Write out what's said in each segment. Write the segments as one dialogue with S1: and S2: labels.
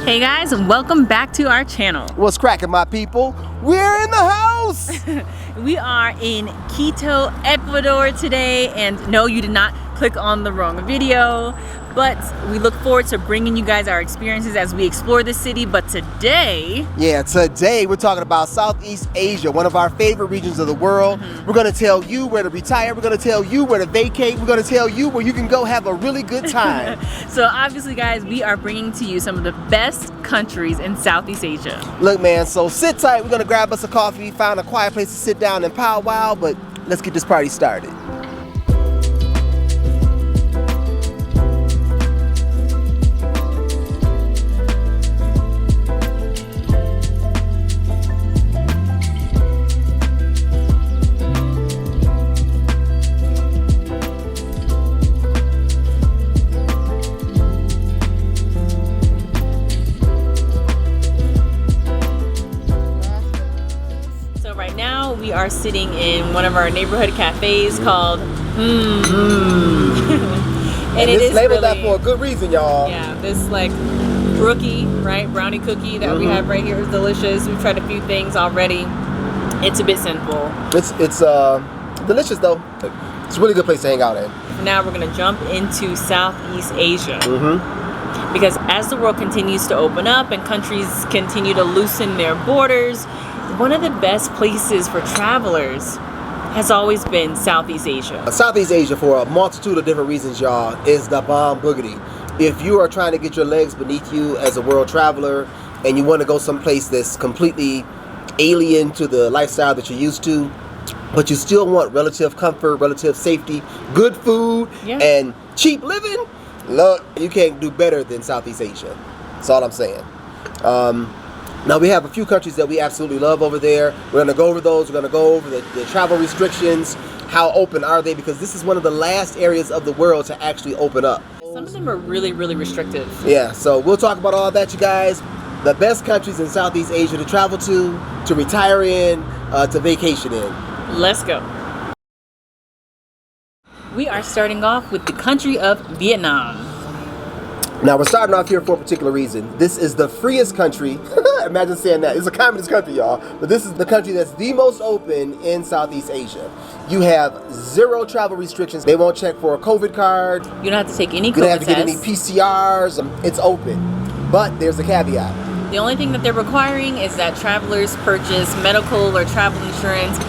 S1: Hey guys, and welcome back to our channel.
S2: What's cracking, my people? We're in the house!
S1: We are in Quito, Ecuador today, and no, you did not click on the wrong video, but we look forward to bringing you guys our experiences as we explore the city. But today
S2: we're talking about Southeast Asia, one of our favorite regions of the world. We're gonna tell you where to retire, we're gonna tell you where to vacate, we're gonna tell you where you can go have a really good time.
S1: So obviously guys, we are bringing to you some of the best countries in Southeast Asia.
S2: Look man, so sit tight, we're gonna grab us a coffee, find a quiet place to sit down and powwow, but let's get this party started.
S1: We are sitting in one of our neighborhood cafes called and it is
S2: labeled
S1: really,
S2: that for a good reason, y'all.
S1: Yeah, this like brookie, right, brownie cookie that we have right here is delicious. We've tried a few things already. It's a bit simple.
S2: It's delicious though. It's a really good place to hang out in.
S1: Now we're gonna jump into Southeast Asia. Because as the world continues to open up and countries continue to loosen their borders, one of the best places for travelers has always been Southeast Asia.
S2: Southeast Asia, for a multitude of different reasons, y'all, is the bomb boogity. If you are trying to get your legs beneath you as a world traveler and you want to go someplace that's completely alien to the lifestyle that you're used to, but you still want relative comfort, relative safety, good food, and cheap living, look, you can't do better than Southeast Asia. That's all I'm saying. Now we have a few countries that we absolutely love over there. We're going to go over those. We're going to go over the travel restrictions. How open are they? Because this is one of the last areas of the world to actually open up.
S1: Some of them are really, really restrictive.
S2: Yeah, so we'll talk about all that, you guys. The best countries in Southeast Asia to travel to retire in, to vacation in.
S1: Let's go. We are starting off with the country of Vietnam.
S2: Now we're starting off here for a particular reason. This is the freest country. Imagine saying that. It's a communist country, y'all. But this is the country that's the most open in Southeast Asia. You have zero travel restrictions. They won't check for a COVID card.
S1: You don't have to take any COVID tests.
S2: You don't have to get any PCRs. It's open. But there's a caveat.
S1: The only thing that they're requiring is that travelers purchase medical or travel insurance,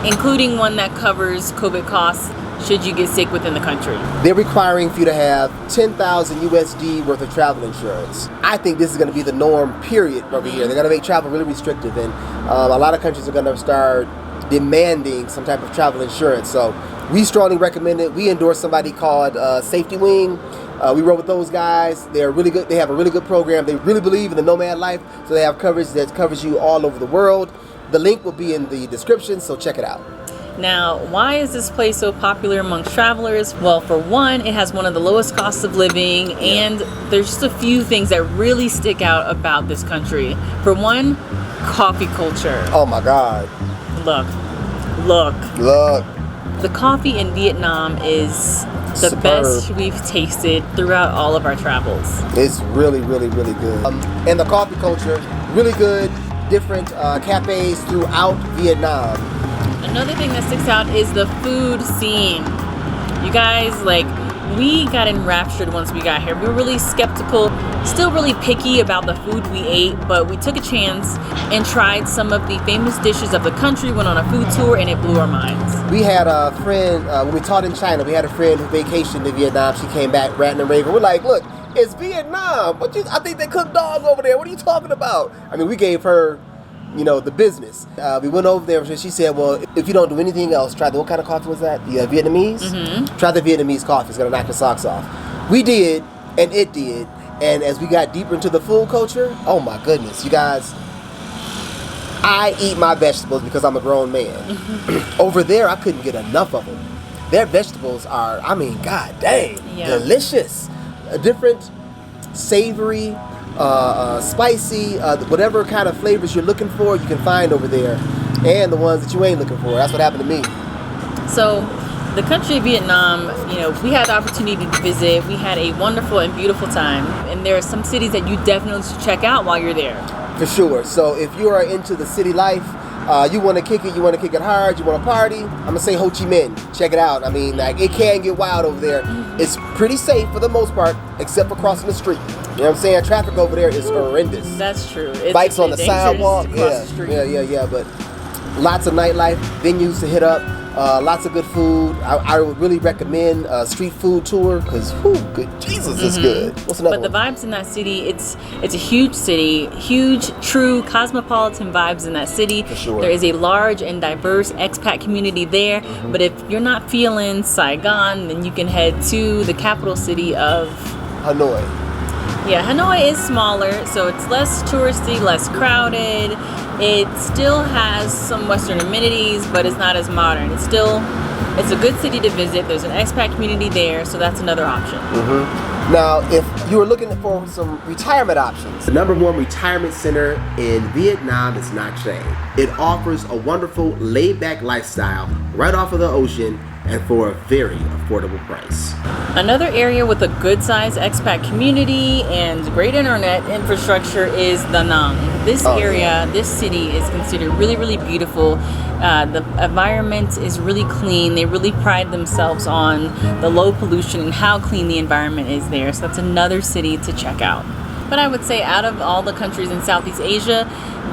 S1: including one that covers COVID costs should you get sick within the country.
S2: They're requiring for you to have 10,000 USD worth of travel insurance. I think this is going to be the norm, period, over here. They're going to make travel really restrictive, and a lot of countries are going to start demanding some type of travel insurance. So we strongly recommend it. We endorse somebody called Safety Wing. We rode with those guys. They're really good. They have a really good program. They really believe in the nomad life, so they have coverage that covers you all over the world. The link will be in the description, so check it out.
S1: Now, why is this place so popular amongst travelers? Well, for one, it has one of the lowest costs of living, and there's just a few things that really stick out about this country. For one, coffee culture.
S2: Oh my God.
S1: Look. The coffee in Vietnam is the best we've tasted throughout all of our travels.
S2: It's really, really, really good. And the coffee culture, really good, different cafes throughout Vietnam.
S1: Another thing that sticks out is the food scene. You guys, like, we got enraptured once we got here. We were really skeptical, still really picky about the food we ate, but we took a chance and tried some of the famous dishes of the country, went on a food tour, and it blew our minds.
S2: We had a friend, when we taught in China, we had a friend who vacationed in Vietnam. She came back ranting and raving. We're like, look, it's Vietnam. I think they cook dogs over there. What are you talking about? I mean, we gave her, you know, the business. We went over there and she said, well, if you don't do anything else, try what kind of coffee was that? The Vietnamese? Try the Vietnamese coffee. It's going to knock your socks off. We did, and it did. And as we got deeper into the food culture, oh my goodness, you guys, I eat my vegetables because I'm a grown man. Over there, I couldn't get enough of them. Their vegetables are, I mean, god dang, delicious. A different, savory, spicy, whatever kind of flavors you're looking for, you can find over there, and the ones that you ain't looking for. That's what happened to me.
S1: So The country of Vietnam, we had the opportunity to visit. We had a wonderful and beautiful time. And there are some cities that you definitely should check out while you're there.
S2: For sure. So if you are into the city life, you want to kick it hard, you want to party, I'm going to say Ho Chi Minh. Check it out. I mean, like, it can get wild over there. It's pretty safe for the most part, except for crossing the street. You know what I'm saying? Traffic over there is horrendous.
S1: That's true.
S2: Bikes on the sidewalk.
S1: The street.
S2: Yeah. But lots of nightlife, venues to hit up. Lots of good food. I would really recommend a street food tour because, good Jesus, it's good. What's another
S1: But the vibes in that city, it's a huge city, huge, true cosmopolitan vibes in that city.
S2: For sure.
S1: There is a large and diverse expat community there. But if you're not feeling Saigon, then you can head to the capital city of
S2: Hanoi.
S1: Yeah, Hanoi is smaller, so it's less touristy, less crowded. It still has some Western amenities, but it's not as modern. It's a good city to visit. There's an expat community there, so that's another option.
S2: Now, if you were looking for some retirement options, the #1 retirement center in Vietnam is Nha Trang. It offers a wonderful laid-back lifestyle right off of the ocean and for a very affordable price.
S1: Another area with a good-sized expat community and great internet infrastructure is Da Nang. This this city is considered really, really beautiful. The environment is really clean. They really pride themselves on the low pollution and how clean the environment is there. So that's another city to check out. But I would say out of all the countries in Southeast Asia,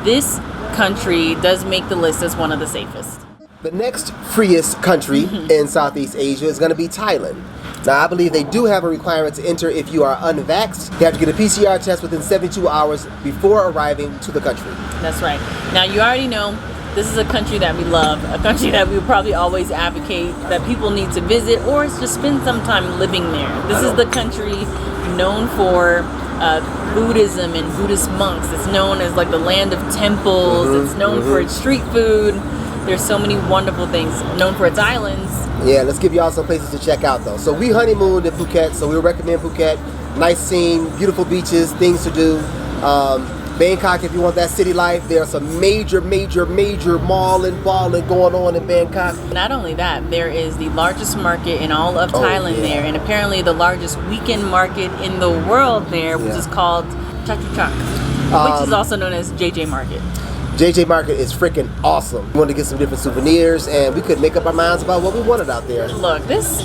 S1: this country does make the list as one of the safest.
S2: The next freest country in Southeast Asia is going to be Thailand. Now, I believe they do have a requirement to enter if you are unvaxxed. You have to get a PCR test within 72 hours before arriving to the country.
S1: That's right. Now, you already know this is a country that we love, a country that we probably always advocate that people need to visit or just spend some time living there. This is the country known for Buddhism and Buddhist monks. It's known as like the land of temples. It's known for its street food. There's so many wonderful things. Known for its islands.
S2: Yeah, let's give y'all some places to check out though. So we honeymooned in Phuket, so we recommend Phuket. Nice scene, beautiful beaches, things to do. Bangkok, if you want that city life, there's some major mall-and balling going on in Bangkok.
S1: Not only that, there is the largest market in all of Thailand there, and apparently the largest weekend market in the world there, which is called Chatuchak, which is also known as JJ Market.
S2: JJ Market is freaking awesome. We wanted to get some different souvenirs, and we couldn't make up our minds about what we wanted out there.
S1: Look, this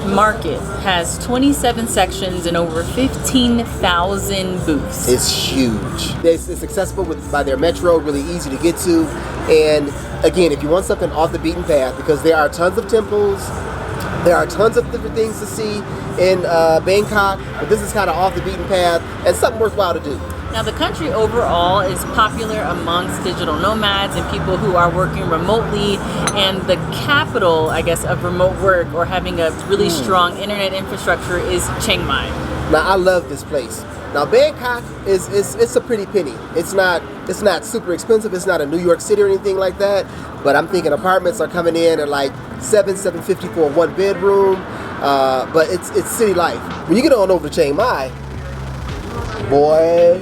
S1: market has 27 sections and over 15,000 booths.
S2: It's huge. It's accessible by their metro, really easy to get to. And again, if you want something off the beaten path, because there are tons of temples, there are tons of different things to see in Bangkok, but this is kind of off the beaten path and something worthwhile to do.
S1: Now, the country overall is popular amongst digital nomads and people who are working remotely, and the capital, I guess, of remote work or having a really strong internet infrastructure is Chiang Mai.
S2: Now, I love this place. Now, Bangkok it's a pretty penny. It's not super expensive. It's not a New York City or anything like that. But I'm thinking apartments are coming in at like $750 for a 1-bedroom. But it's city life. When you get on over to Chiang Mai, boy.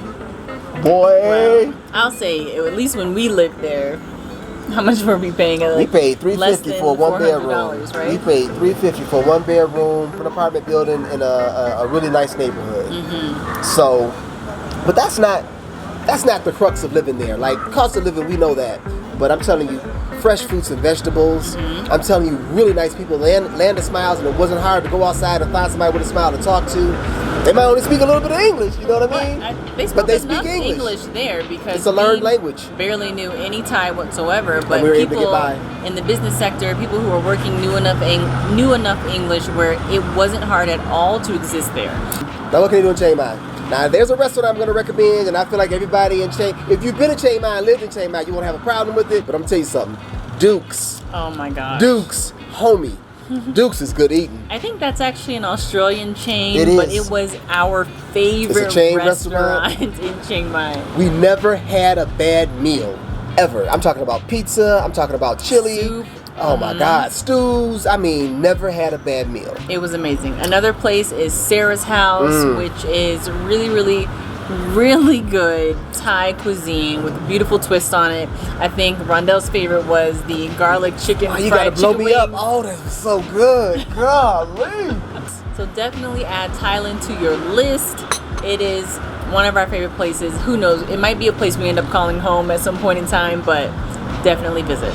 S1: Well, I'll say, at least when we lived there, how much were we paying?
S2: We paid $350 for a 1-bedroom.
S1: Right?
S2: We paid $350 for a 1-bedroom, for an apartment building in a really nice neighborhood. So, but that's not the crux of living there. Like, cost of living, we know that. But I'm telling you, fresh fruits and vegetables. I'm telling you, really nice people, land of smiles, and it wasn't hard to go outside and find somebody with a smile to talk to. They might only speak a little bit of English, you know what I mean?
S1: But they speak English there because
S2: it's a learned language.
S1: Barely knew any Thai whatsoever. But
S2: we were
S1: people
S2: able to get by.
S1: In the business sector, people who are working knew enough English where it wasn't hard at all to exist there.
S2: Now, what can you do in Chiang Mai? Now, there's a restaurant I'm going to recommend, and I feel like everybody in if you've been in Chiang Mai and lived in Chiang Mai, you won't have a problem with it. But I'm going to tell you something. Duke's.
S1: Oh my God.
S2: Duke's, homie. Duke's is good eating.
S1: I think that's actually an Australian chain,
S2: it is.
S1: But it was our favorite
S2: it's a chain
S1: restaurant in Chiang Mai.
S2: We never had a bad meal, ever. I'm talking about pizza, I'm talking about chili.
S1: Soup.
S2: Oh my God, stews. I mean, never had a bad meal.
S1: It was amazing. Another place is Sarah's House, which is really, really really good Thai cuisine with a beautiful twist on it. I think Rondell's favorite was the garlic chicken
S2: Oh, you
S1: fried
S2: gotta blow
S1: chicken
S2: me up.
S1: wings.
S2: Oh, that was so good. Golly.
S1: So definitely add Thailand to your list. It is one of our favorite places. Who knows? It might be a place we end up calling home at some point in time, but definitely visit.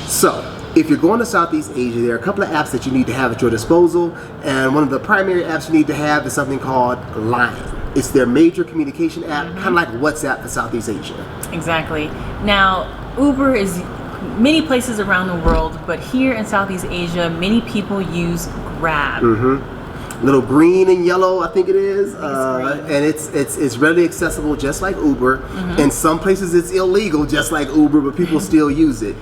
S2: So, if you're going to Southeast Asia, there are a couple of apps that you need to have at your disposal, and one of the primary apps you need to have is something called Line. It's their major communication app, kind of like WhatsApp for Southeast Asia.
S1: Exactly. Now, Uber is many places around the world, but here in Southeast Asia, many people use Grab.
S2: Little green and yellow, I think it is, and it's readily accessible, just like Uber. In some places, it's illegal, just like Uber, but people still use it.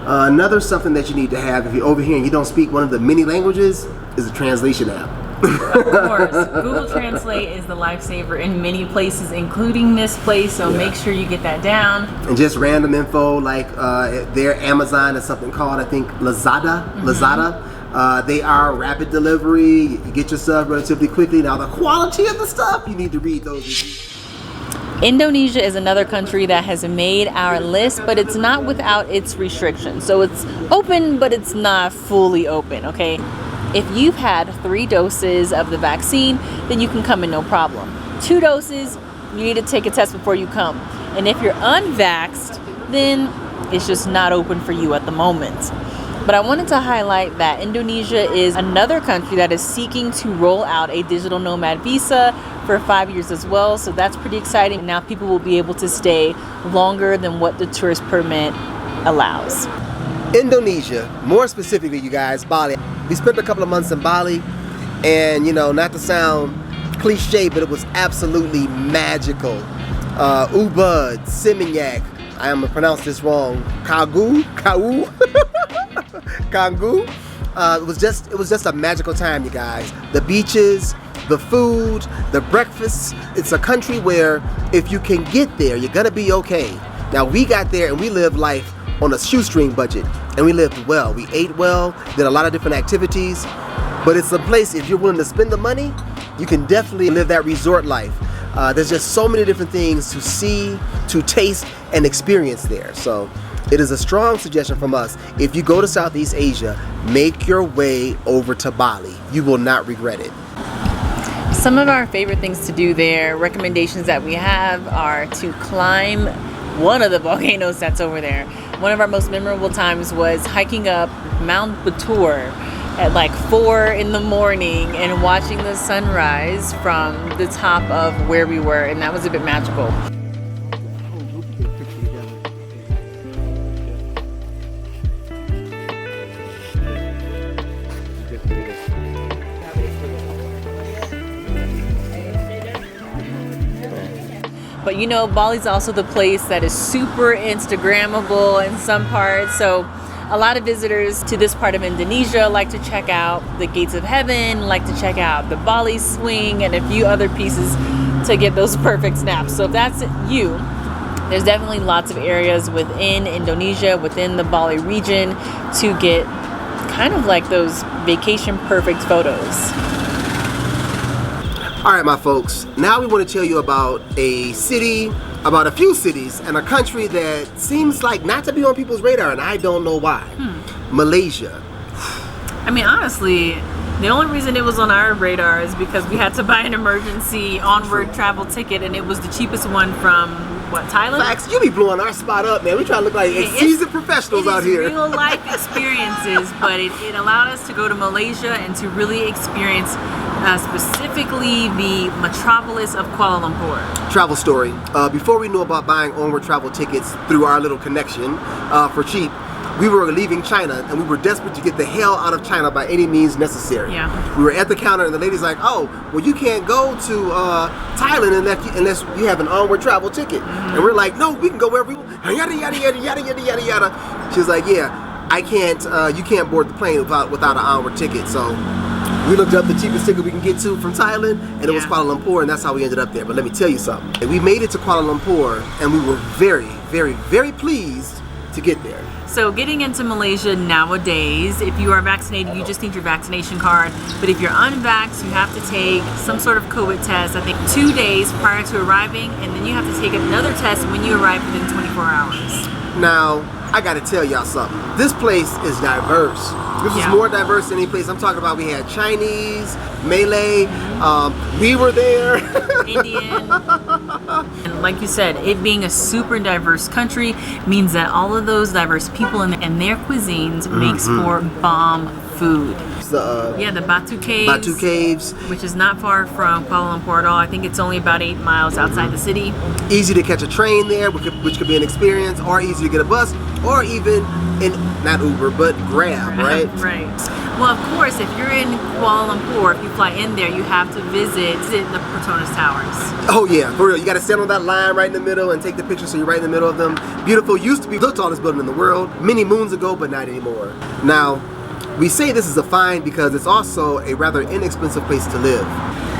S2: Another something that you need to have if you're over here and you don't speak one of the many languages is a translation app.
S1: Of course, Google Translate is the lifesaver in many places, including this place, so make sure you get that down.
S2: And just random info, like their Amazon is something called, I think, Lazada. They are rapid delivery. You get your stuff relatively quickly. Now, the quality of the stuff, you need to read those reviews.
S1: Indonesia is another country that has made our list, but it's not without its restrictions. So it's open, but it's not fully open, okay? If you've had 3 doses of the vaccine, then you can come in no problem. 2 doses, you need to take a test before you come. And if you're unvaxxed, then it's just not open for you at the moment. But I wanted to highlight that Indonesia is another country that is seeking to roll out a digital nomad visa for 5 years as well. So that's pretty exciting. Now people will be able to stay longer than what the tourist permit allows.
S2: Indonesia, more specifically, you guys, Bali. We spent a couple of months in Bali, and you know, not to sound cliche, but it was absolutely magical. Ubud, Seminyak, I am gonna pronounce this wrong, Kau. Kangu. It was just a magical time, you guys. The beaches, the food, the breakfast. It's a country where if you can get there, you're gonna be okay. Now we got there and we lived life on a shoestring budget, and we lived well. We ate well, did a lot of different activities, but it's a place, if you're willing to spend the money, you can definitely live that resort life. There's just so many different things to see, to taste, and experience there. So it is a strong suggestion from us. If you go to Southeast Asia, make your way over to Bali. You will not regret it.
S1: Some of our favorite things to do there, recommendations that we have, are to climb one of the volcanoes that's over there. One of our most memorable times was hiking up Mount Batur at like 4 in the morning and watching the sunrise from the top of where we were, and that was a bit magical. But you know, Bali's also the place that is super Instagrammable in some parts. So a lot of visitors to this part of Indonesia like to check out the Gates of Heaven, like to check out the Bali Swing, and a few other pieces to get those perfect snaps. So if that's you, there's definitely lots of areas within Indonesia, within the Bali region, to get kind of like those vacation perfect photos.
S2: All right, my folks, now we want to tell you about a city, about a few cities, and a country that seems like not to be on people's radar, and I don't know why. Malaysia.
S1: I mean, honestly, the only reason it was on our radar is because we had to buy an emergency onward travel ticket, and it was the cheapest one from, what, Thailand?
S2: Facts, you be blowing our spot up, man. We try to look like seasoned professionals out here.
S1: It is real life experiences, but it allowed us to go to Malaysia and to really experience specifically the metropolis of Kuala Lumpur.
S2: Travel story. Before we knew about buying onward travel tickets through our little connection for cheap, we were leaving China, and we were desperate to get the hell out of China by any means necessary.
S1: Yeah.
S2: We were at the counter, and the lady's like, "Oh, well, you can't go to Thailand unless you have an onward travel ticket." And we're like, "No, we can go wherever we want." Yada yada yada yada yada yada yada. She's like, "Yeah, I can't. You can't board the plane without an onward ticket." So we looked up the cheapest ticket we can get to from Thailand, and it was Kuala Lumpur, and that's how we ended up there. But let me tell you something. And we made it to Kuala Lumpur, and we were very, very, very pleased to get there.
S1: So getting into Malaysia nowadays, if you are vaccinated, you just need your vaccination card. But if you're unvaxxed, you have to take some sort of COVID test, I think 2 days prior to arriving, and then you have to take another test when you arrive within 24 hours.
S2: Now, I gotta tell y'all something. This place is diverse. This is more diverse than any place. I'm talking about, we had Chinese, Malay, we were there.
S1: Indian. And like you said, it being a super diverse country means that all of those diverse people and their cuisines makes for bomb food. The Batu Caves.
S2: Batu Caves.
S1: Which is not far from Kuala Lumpur at all. I think it's only about 8 miles outside the city.
S2: Easy to catch a train there, which could be an experience, or easy to get a bus, or even not Uber, but Grab, right?
S1: Right. Well, of course, if you're in Kuala Lumpur, if you fly in there, you have to visit the Petronas Towers.
S2: Oh yeah, for real. You gotta stand on that line right in the middle and take the picture so you're right in the middle of them. Beautiful. Used to be the tallest building in the world many moons ago, but not anymore. Now, we say this is a find because it's also a rather inexpensive place to live.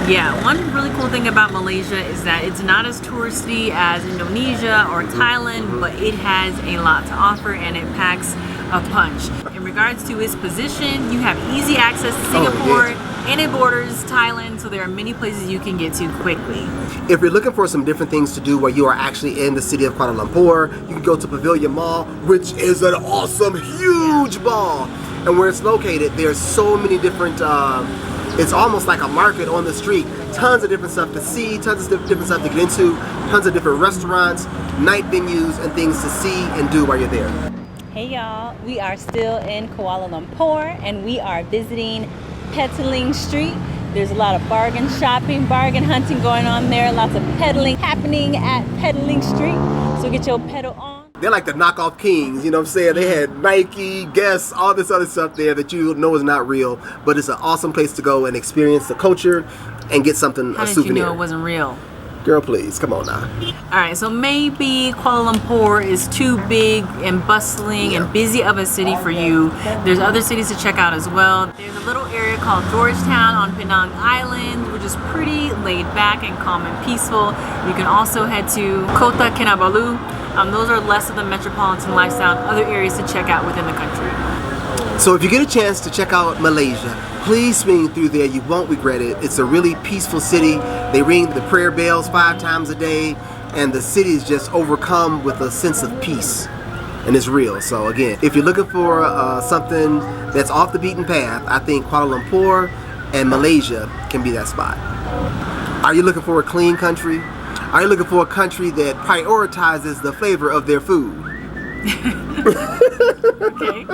S1: Yeah, one really cool thing about Malaysia is that it's not as touristy as Indonesia or Thailand, but it has a lot to offer and it packs a punch. In regards to its position, you have easy access to Singapore and it borders Thailand, so there are many places you can get to quickly.
S2: If you're looking for some different things to do while you are actually in the city of Kuala Lumpur, you can go to Pavilion Mall, which is an awesome, huge mall. And where it's located, there's so many different, it's almost like a market on the street. Tons of different stuff to see, tons of different stuff to get into, tons of different restaurants, night venues, and things to see and do while you're there.
S1: Hey y'all, we are still in Kuala Lumpur and we are visiting Petaling Street. There's a lot of bargain shopping, bargain hunting going on there, lots of peddling happening at Petaling Street. So get your pedal on.
S2: They're like the knockoff kings, you know what I'm saying? They had Nike, Guess, all this other stuff there that you know is not real, but it's an awesome place to go and experience the culture and get something, a souvenir.
S1: How did you know it wasn't real?
S2: Girl, please, come on now.
S1: Alright, so maybe Kuala Lumpur is too big and bustling and busy of a city for you. There's other cities to check out as well. There's a little area called Georgetown on Penang Island, which is pretty laid back and calm and peaceful. You can also head to Kota Kinabalu. Those are less of the metropolitan lifestyle and other areas to check out within the country.
S2: So if you get a chance to check out Malaysia, please swing through there. You won't regret it. It's a really peaceful city. They ring the prayer bells 5 times a day, and the city is just overcome with a sense of peace. And it's real. So again, if you're looking for something that's off the beaten path, I think Kuala Lumpur and Malaysia can be that spot. Are you looking for a clean country? Are you looking for a country that prioritizes the flavor of their food?
S1: Okay.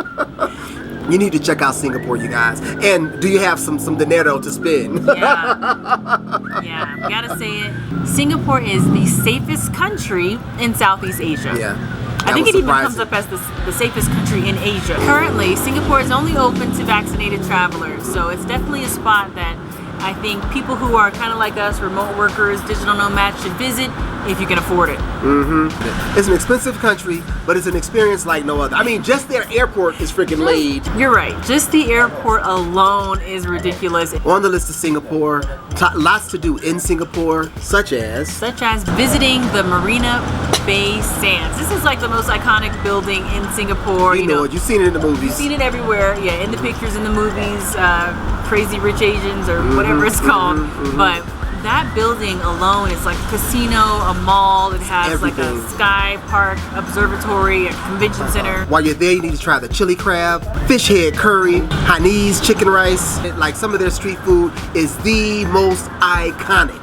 S2: You need to check out Singapore, you guys. And do you have some dinero to spend?
S1: Yeah, gotta say it. Singapore is the safest country in Southeast Asia.
S2: Yeah.
S1: I think it even comes up as the safest country in Asia. Currently, Singapore is only open to vaccinated travelers, so it's definitely a spot that I think people who are kind of like us, remote workers, digital nomads, should visit if you can afford it.
S2: It's an expensive country, but it's an experience like no other. I mean, just their airport is freaking laid.
S1: You're right. Just the airport alone is ridiculous.
S2: On the list of Singapore, lots to do in Singapore, such as
S1: visiting the Marina Bay Sands. This is like the most iconic building in Singapore.
S2: You know it. You've seen it in the movies.
S1: You've seen it everywhere. Yeah, in the pictures, in the movies, Crazy Rich Asians or whatever it's called. But that building alone is like a casino, a mall. It has everything. Like a sky park, observatory, a convention center.
S2: While you're there, you need to try the chili crab, fish head curry, Hainanese chicken rice. Like some of their street food is the most iconic.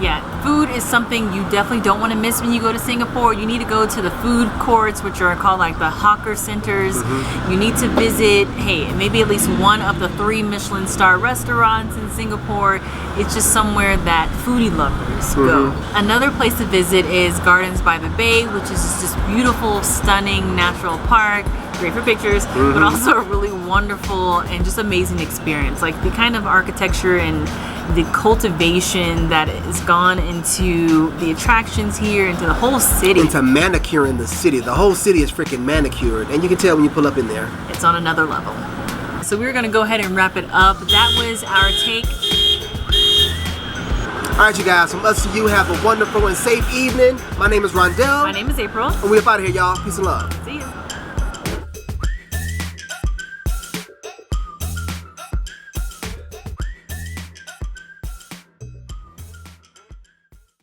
S1: Yeah, food is something you definitely don't want to miss when you go to Singapore. You need to go to the food courts, which are called like the hawker centers. You need to visit, maybe at least one of the 3 Michelin star restaurants in Singapore. It's just somewhere that foodie lovers go. Another place to visit is Gardens by the Bay, which is just this beautiful, stunning natural park. Great for pictures, but also a really wonderful and just amazing experience. Like the kind of architecture and the cultivation that has gone into the attractions here, into the whole city.
S2: Into manicuring the city. The whole city is freaking manicured, and you can tell when you pull up in there.
S1: It's on another level. So we're gonna go ahead and wrap it up. That was our take.
S2: All right, you guys, from us to you, have a wonderful and safe evening. My name is Rondell.
S1: My name is April.
S2: And we're up out of here, y'all. Peace and love.